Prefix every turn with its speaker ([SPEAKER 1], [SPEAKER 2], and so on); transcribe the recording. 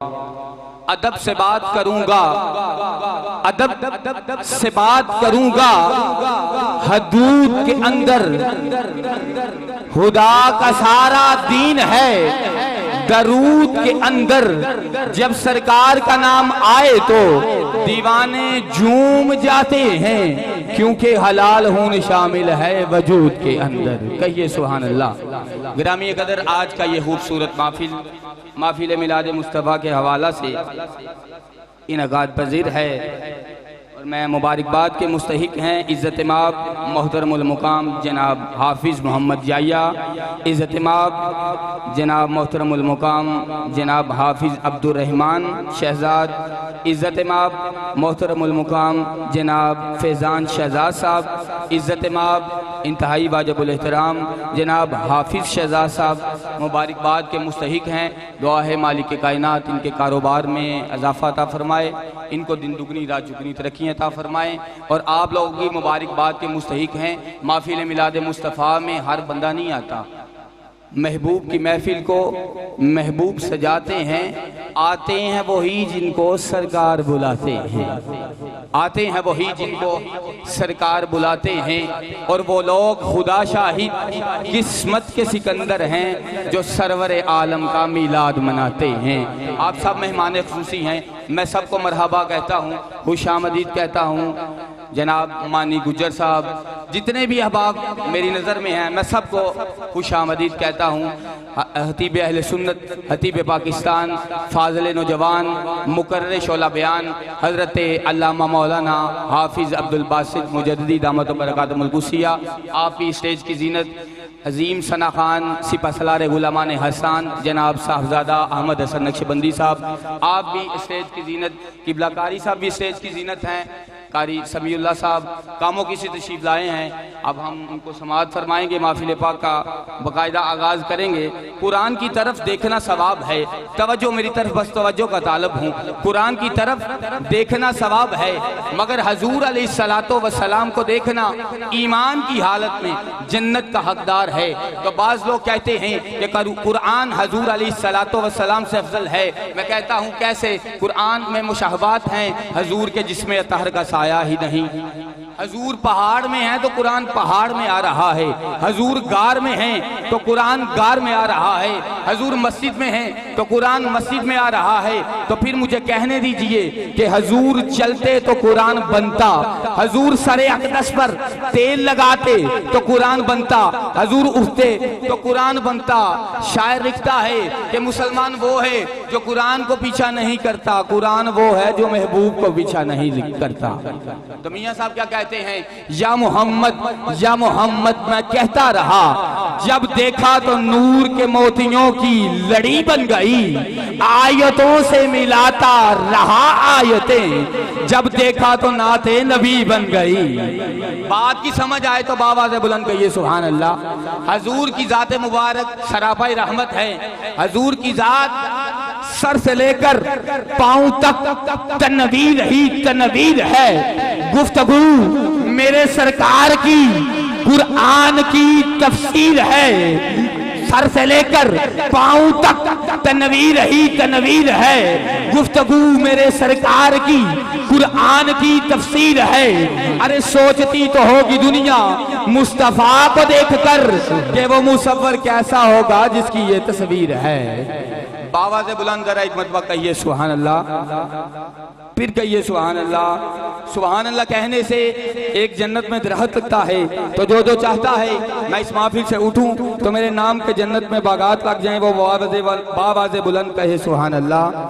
[SPEAKER 1] ادب سے بات کروں گا، ادب سے بات کروں گا، حدود کے اندر خدا کا سارا دین ہے، درود کے اندر جب سرکار کا نام آئے تو دیوانے جھوم جاتے ہیں، کیونکہ حلال ہون شامل ہے وجود کے اندر۔ کہیے سبحان اللہ۔ گرامی قدر، آج کا یہ خوبصورت محفل میلاد مصطفیٰ کے حوالہ سے انعقاد پذیر ہے، اور میں مبارکباد کے مستحق ہیں عزت مآب محترم المقام جناب حافظ محمد جائیہ، عزت مآب جناب محترم المقام جناب حافظ عبدالرحمن شہزاد، عزت مآب محترم المقام جناب فیضان شہزاد صاحب، عزت مآب انتہائی واجب الاحترام جناب حافظ شہزاد صاحب مبارکباد کے مستحق ہیں۔ دعا ہے مالک کائنات ان کے کاروبار میں اضافہ عطا فرمائے، ان کو دن دگنی رات چگنی ترقی عطا فرمائے، اور آپ لوگوں کی مبارکباد کے مستحق ہیں۔ محفل میلاد مصطفیٰ میں ہر بندہ نہیں آتا، محبوب کی محفل کو محبوب سجاتے ہیں، آتے ہیں وہی جن کو سرکار بلاتے ہیں، آتے ہیں وہی جن کو سرکار بلاتے ہیں، اور وہ لوگ خدا شاہد قسمت کے سکندر ہیں جو سرور عالم کا میلاد مناتے ہیں۔ آپ سب مہمان خصوصی ہیں، میں سب کو مرحبا کہتا ہوں، خوش آمدید کہتا ہوں۔ جناب مانی گجر صاحب، جتنے بھی احباب میری نظر میں ہیں، میں سب کو خوش آمدید کہتا ہوں۔ خطیب اہل سنت، خطیب پاکستان، فاضل نوجوان، مقرر شعلہ بیان حضرت علامہ مولانا حافظ عبدالباسط مجددی دامت برکاتہ القدسیہ، آپ کی اسٹیج کی زینت عظیم ثنا خان سپہ سالار غلامان حسان جناب صاحبزادہ احمد حسن نقشبندی صاحب، آپ بھی اسٹیج کی زینت، قبلہ کاری صاحب بھی اسٹیج کی زینت ہیں، قاری سمیع اللہ صاحب کاموں کی سے تشریف لائے ہیں۔ اب ہم ان کو سماعت فرمائیں گے، محفل پاک کا باقاعدہ آغاز کریں گے۔ قرآن کی طرف دیکھنا ثواب ہے، توجہ میری طرف بس توجہ کا طالب ہوں، قرآن کی طرف دیکھنا ثواب ہے، مگر حضور علیہ السلام کو دیکھنا ایمان کی حالت میں جنت کا حقدار ہے۔ تو بعض لوگ کہتے ہیں کہ قرآن حضور علیہ السلام سے افضل ہے، میں کہتا ہوں کیسے؟ قرآن میں مشابہات ہیں، حضور کے جسم اطہر کا سایہ ہی نہیں۔ حضور پہاڑ میں ہیں تو قرآن پہاڑ میں آ رہا ہے، حضور غار میں ہیں تو قرآن غار میں آ رہا ہے، حضور مسجد میں ہیں تو قرآن مسجد میں آ رہا ہے۔ تو پھر مجھے کہنے دیجئے کہ حضور چلتے تو قرآن بنتا، حضور سر اقدس پر تیل لگاتے تو قرآن بنتا، حضور اٹھتے تو قرآن بنتا۔ شاعر لکھتا ہے کہ مسلمان وہ ہے جو قرآن کو پیچھا نہیں کرتا، قرآن وہ ہے جو محبوب کو پیچھا نہیں کرتا۔ تو میاں صاحب کیا کہتے ہیں؟ یا محمد میں کہتا رہا، جب دیکھا تو نور کے موتیوں کی لڑی بن گئی، آیتوں سے ملاتا رہا آیتیں، جب دیکھا تو نعت نبی بن گئی۔ بات کی سمجھ آئے تو باواز بلند کہیے سبحان اللہ۔ حضور کی ذات مبارک سراپائی رحمت ہے، حضور کی ذات سر سے لے کر پاؤں تک تنویر ہی تنویر ہے، گفتگو میرے سرکار کی قرآن کی تفسیر ہے، سر سے لے کر پاؤں تک تنویر ہی تنویر ہے، گفتگو میرے سرکار کی قرآن کی تفسیر ہے۔ ارے سوچتی تو ہوگی دنیا مصطفیٰ کو دیکھ کر کہ وہ مصور کیسا ہوگا جس کی یہ تصویر ہے۔ باواز بلند ذرا ایک مرتبہ کہیے سبحان اللہ، پھر کہیے سبحان اللہ۔ سبحان اللہ کہنے سے ایک جنت میں درخت لگتا ہے، تو جو چاہتا ہے میں اس محفل سے اٹھوں تو میرے نام کے جنت میں باغات لگ جائیں، وہ باواز بلند کہے سبحان اللہ۔